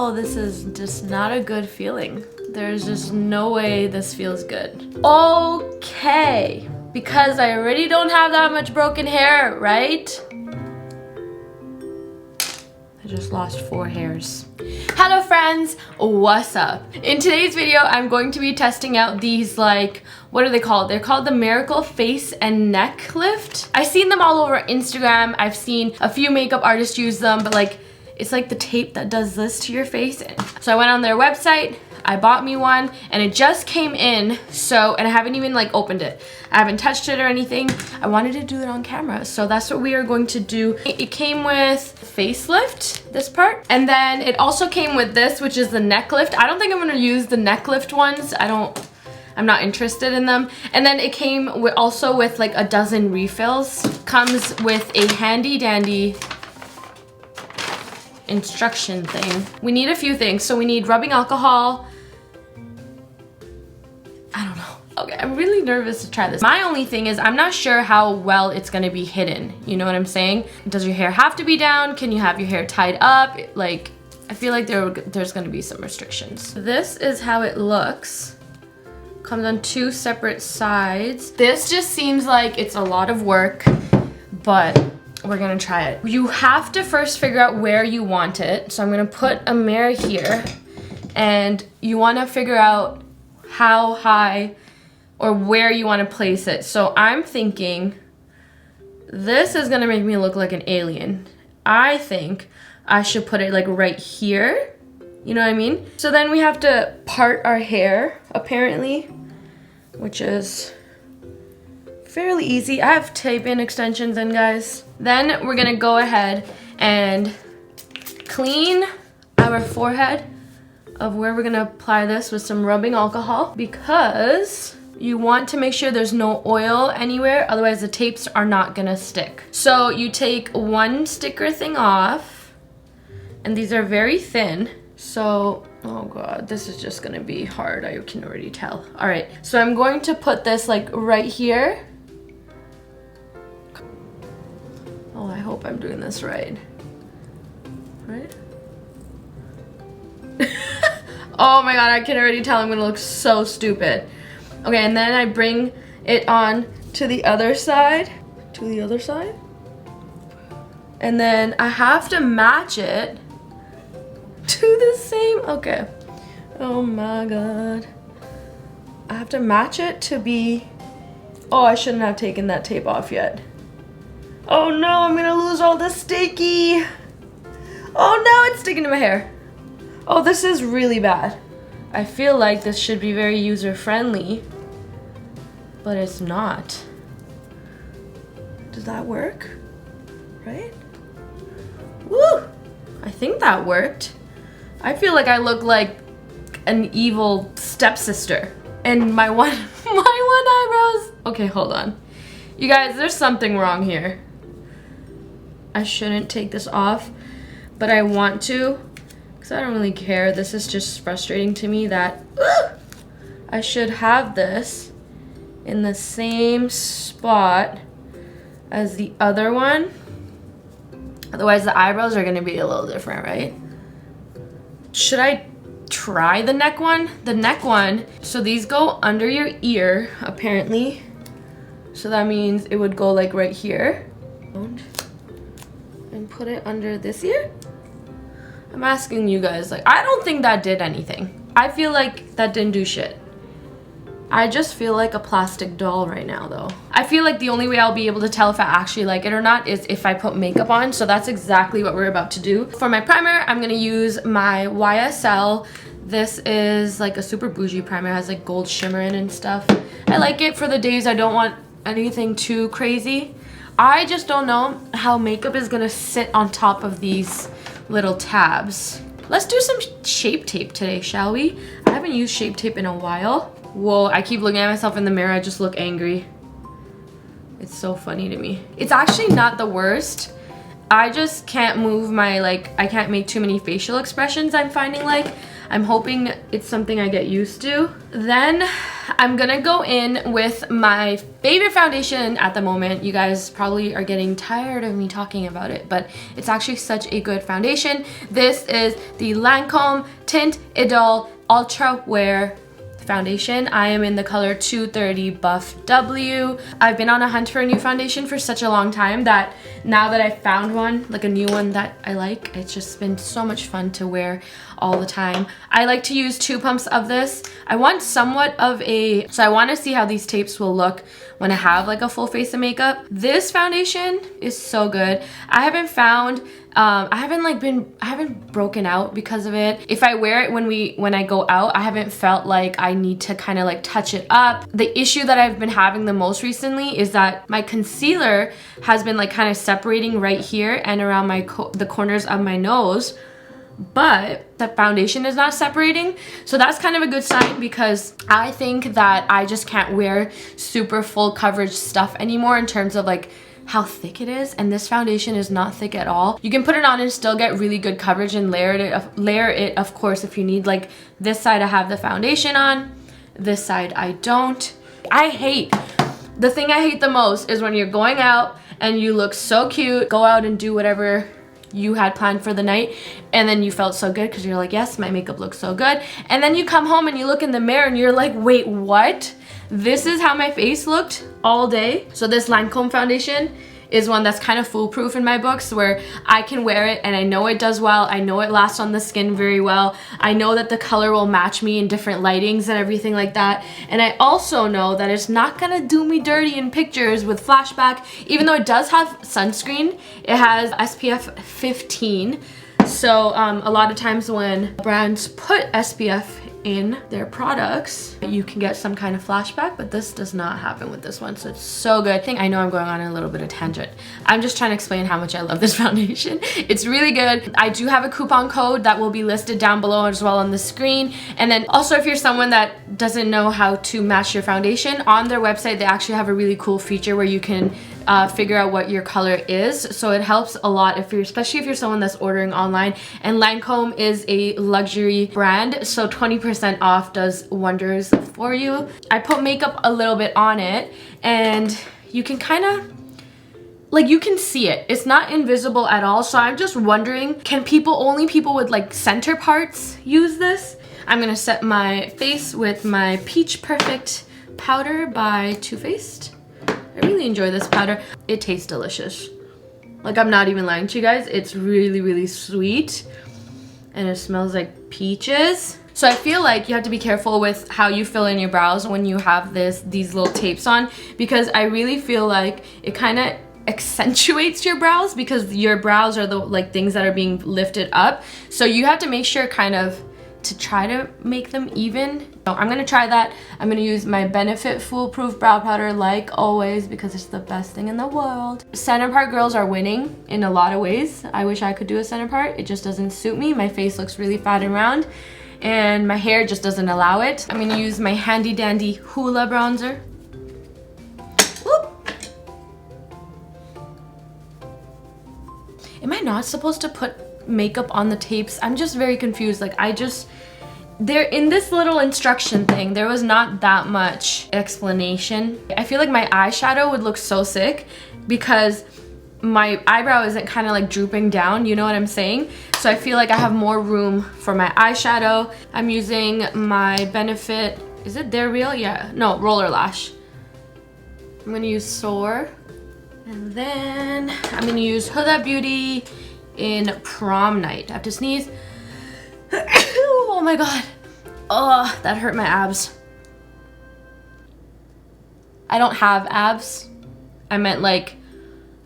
Oh, this is just not a good feeling. There's just no way this feels good. Okay, because I already don't have that much broken hair, right? I just lost 4 hairs. Hello friends, what's up? In today's video, I'm going to be testing out these, like, what are they called? They're called the Miracle Face and Neck Lift. I've seen them all over Instagram. I've seen a few makeup artists use them, but like, it's like the tape that does this to your face. So I went on their website, I bought me one, and it just came in, and I haven't even like opened it. I haven't touched it or anything. I wanted to do it on camera, so that's what we are going to do. It came with facelift, this part, and then it also came with this, which is the neck lift. I don't think I'm gonna use the neck lift ones. I'm not interested in them. And then it came also with like a dozen refills. Comes with a handy dandy instruction thing. We need a few things. So we need rubbing alcohol. I don't know. Okay, I'm really nervous to try this. My only thing is I'm not sure how well it's gonna be hidden. You know what I'm saying? Does your hair have to be down? Can you have your hair tied up? Like, I feel like there's gonna be some restrictions. This is how it looks. Comes on 2 separate sides. This just seems like it's a lot of work, but we're gonna try it. You have to first figure out where you want it. So I'm gonna put a mirror here, and you wanna figure out how high or where you wanna place it. So I'm thinking this is gonna make me look like an alien. I think I should put it like right here. You know what I mean? So then we have to part our hair, apparently, which is fairly easy. I have tape and extensions in, guys. Then we're gonna go ahead and clean our forehead of where we're gonna apply this with some rubbing alcohol, because you want to make sure there's no oil anywhere, otherwise the tapes are not gonna stick. So you take one sticker thing off, and these are very thin. So, oh god, this is just gonna be hard, I can already tell. All right, so I'm going to put this like right here. Oh, I hope I'm doing this right. Right? Oh my god, I can already tell I'm gonna look so stupid. Okay, and then I bring it on to the other side. To the other side. And then I have to match it to the same, okay. Oh my god. I have to match it to be, oh, I shouldn't have taken that tape off yet. Oh no, I'm gonna lose all this sticky. Oh no, it's sticking to my hair. Oh, this is really bad. I feel like this should be very user-friendly, but it's not. Does that work? Right? Woo! I think that worked. I feel like I look like an evil stepsister. And my one eyebrows. Okay, hold on. You guys, there's something wrong here. I shouldn't take this off, but I want to, because I don't really care. This is just frustrating to me that I should have this in the same spot as the other one. Otherwise the eyebrows are gonna be a little different, right? Should I try the neck one? The neck one, so these go under your ear, apparently. So that means it would go like right here. And put it under this ear? I'm asking you guys, like, I don't think that did anything. I feel like that didn't do shit. I just feel like a plastic doll right now, though. I feel like the only way I'll be able to tell if I actually like it or not is if I put makeup on, so that's exactly what we're about to do. For my primer, I'm gonna use my YSL. This is like a super bougie primer. It has like gold shimmer in and stuff. I like it for the days I don't want anything too crazy. I just don't know how makeup is gonna sit on top of these little tabs. Let's do some shape tape today, shall we? I haven't used shape tape in a while. Whoa, I keep looking at myself in the mirror. I just look angry. It's so funny to me. It's actually not the worst. I just can't move my, like, I can't make too many facial expressions, I'm finding like. I'm hoping it's something I get used to. Then I'm gonna go in with my favorite foundation at the moment. You guys probably are getting tired of me talking about it, but it's actually such a good foundation. This is the Lancome Tint Idol Ultra Wear foundation. I am in the color 230 Buff W. I've been on a hunt for a new foundation for such a long time that now that I found one, like a new one that I like, it's just been so much fun to wear all the time. I like to use 2 pumps of this. I want somewhat of a, so I want to see how these tapes will look when I have like a full face of makeup. This foundation is so good. I haven't found I haven't broken out because of it. If I wear it when I go out, I haven't felt like I need to kind of like touch it up. The issue that I've been having the most recently is that my concealer has been like kind of separating right here and around the corners of my nose, but the foundation is not separating. So that's kind of a good sign, because I think that I just can't wear super full coverage stuff anymore in terms of like how thick it is, and this foundation is not thick at all. You can put it on and still get really good coverage and layer it of course if you need. Like this side I have the foundation on, this side I don't. The thing I hate the most is when you're going out and you look so cute, go out and do whatever you had planned for the night, and then you felt so good because you're like, yes, my makeup looks so good, and then you come home and you look in the mirror and you're like, wait, what? This is how my face looked all day. So this Lancome foundation is one that's kind of foolproof in my books, where I can wear it and I know it does well. I know it lasts on the skin very well. I know that the color will match me in different lightings and everything like that. And I also know that it's not gonna do me dirty in pictures with flashback, even though it does have sunscreen. It has SPF 15. So a lot of times when brands put SPF in their products, you can get some kind of flashback, but this does not happen with this one, so it's so good. I know I'm going on a little bit of tangent. I'm just trying to explain how much I love this foundation. It's really good. I do have a coupon code that will be listed down below as well on the screen. And then also, if you're someone that doesn't know how to match your foundation, on their website they actually have a really cool feature where you can figure out what your color is. So it helps a lot especially if you're someone that's ordering online. And Lancome is a luxury brand, so 20% off does wonders for you. I put makeup a little bit on it, and you can kind of, like, you can see it. It's not invisible at all. So I'm just wondering, can only people with like center parts use this? I'm gonna set my face with my Peach Perfect powder by Too Faced. I really enjoy this powder. It tastes delicious. Like, I'm not even lying to you guys. It's really, really sweet, and it smells like peaches. So I feel like you have to be careful with how you fill in your brows when you have these little tapes on, because I really feel like it kind of accentuates your brows, because your brows are the like things that are being lifted up. So you have to make sure kind of to try to make them even. So I'm gonna try that. I'm gonna use my Benefit Foolproof brow powder like always, because it's the best thing in the world. Center part girls are winning in a lot of ways. I wish I could do a center part. It just doesn't suit me. My face looks really fat and round, and my hair just doesn't allow it. I'm gonna use my handy dandy Hoola bronzer. Whoop. Am I not supposed to put makeup on the tapes? I'm just very confused. Like, they're in this little instruction thing, there was not that much explanation. I feel like my eyeshadow would look so sick because my eyebrow isn't kind of like drooping down, you know what I'm saying? So I feel like I have more room for my eyeshadow. I'm using my Benefit, is it They're Real? Yeah, no, Roller Lash. I'm gonna use Soar, and then I'm gonna use Huda Beauty in Prom Night. I have to sneeze. Oh my god. Oh, that hurt my abs. I don't have abs. I meant like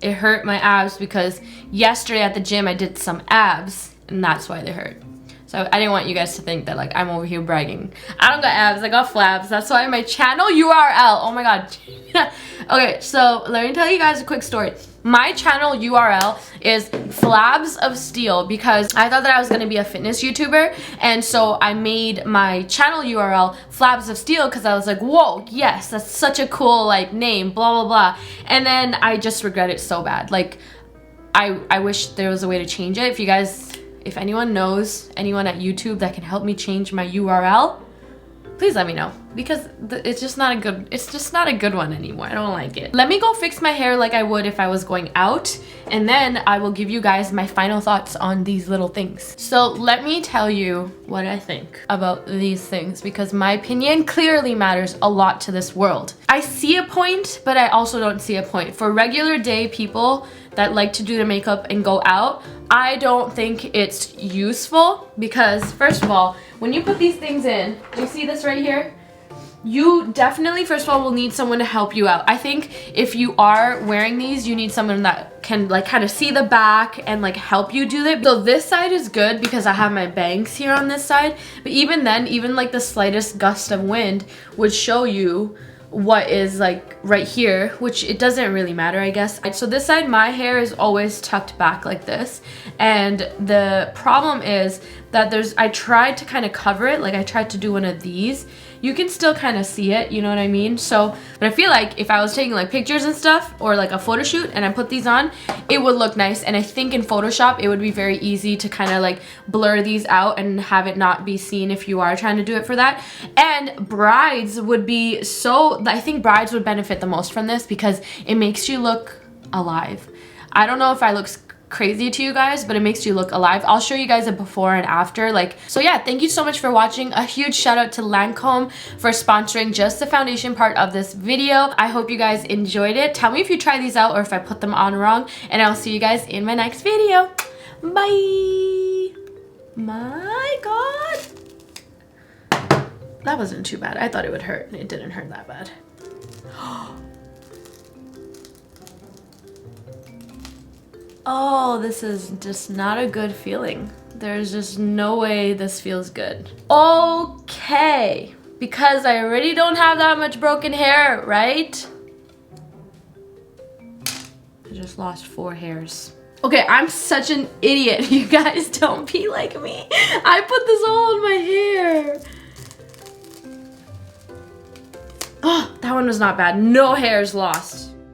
it hurt my abs because yesterday at the gym I did some abs, and that's why they hurt. So I didn't want you guys to think that like I'm over here bragging. I don't got abs, I got flabs. That's why my channel URL, oh my god. Okay, so let me tell you guys a quick story. My channel URL is Flabs of Steel because I thought that I was going to be a fitness YouTuber, and so I made my channel URL Flabs of Steel because I was like, whoa, yes, that's such a cool like name, blah blah blah. And then I just regret it so bad. Like I wish there was a way to change it. If you guys If anyone knows anyone at YouTube that can help me change my URL, please let me know, because it's just not a good one anymore. I don't like it. Let me go fix my hair like I would if I was going out, and then I will give you guys my final thoughts on these little things. So let me tell you what I think about these things, because my opinion clearly matters a lot to this world. I see a point, but I also don't see a point. For regular day people that like to do their makeup and go out, I don't think it's useful, because first of all, when you put these things in, do you see this right here? You definitely, first of all, will need someone to help you out. I think if you are wearing these, you need someone that can like kind of see the back and like help you do it. So this side is good because I have my bangs here on this side, but even then, even like the slightest gust of wind would show you what is like right here, which it doesn't really matter, I guess. So this side, my hair is always tucked back like this, and the problem is that I tried to kind of cover it, like I tried to do one of these. You can still kind of see it, you know what I mean? So, but I feel like if I was taking like pictures and stuff, or like a photo shoot, and I put these on, it would look nice. And I think in Photoshop, it would be very easy to kind of like blur these out and have it not be seen if you are trying to do it for that. And brides would be I think brides would benefit the most from this, because it makes you look alive. I don't know if I look crazy to you guys, but it makes you look alive. I'll show you guys a before and after. So yeah, thank you so much for watching. A huge shout out to Lancome for sponsoring just the foundation part of this video. I hope you guys enjoyed it. Tell me if you try these out or if I put them on wrong, and I'll see you guys in my next video. Bye. My God. That wasn't too bad. I thought it would hurt. It didn't hurt that bad. Oh, this is just not a good feeling. There's just no way this feels good. Okay, because I already don't have that much broken hair, right? I just lost 4 hairs. Okay, I'm such an idiot. You guys don't be like me. I put this all in my hair. Oh, that one was not bad. No hairs lost.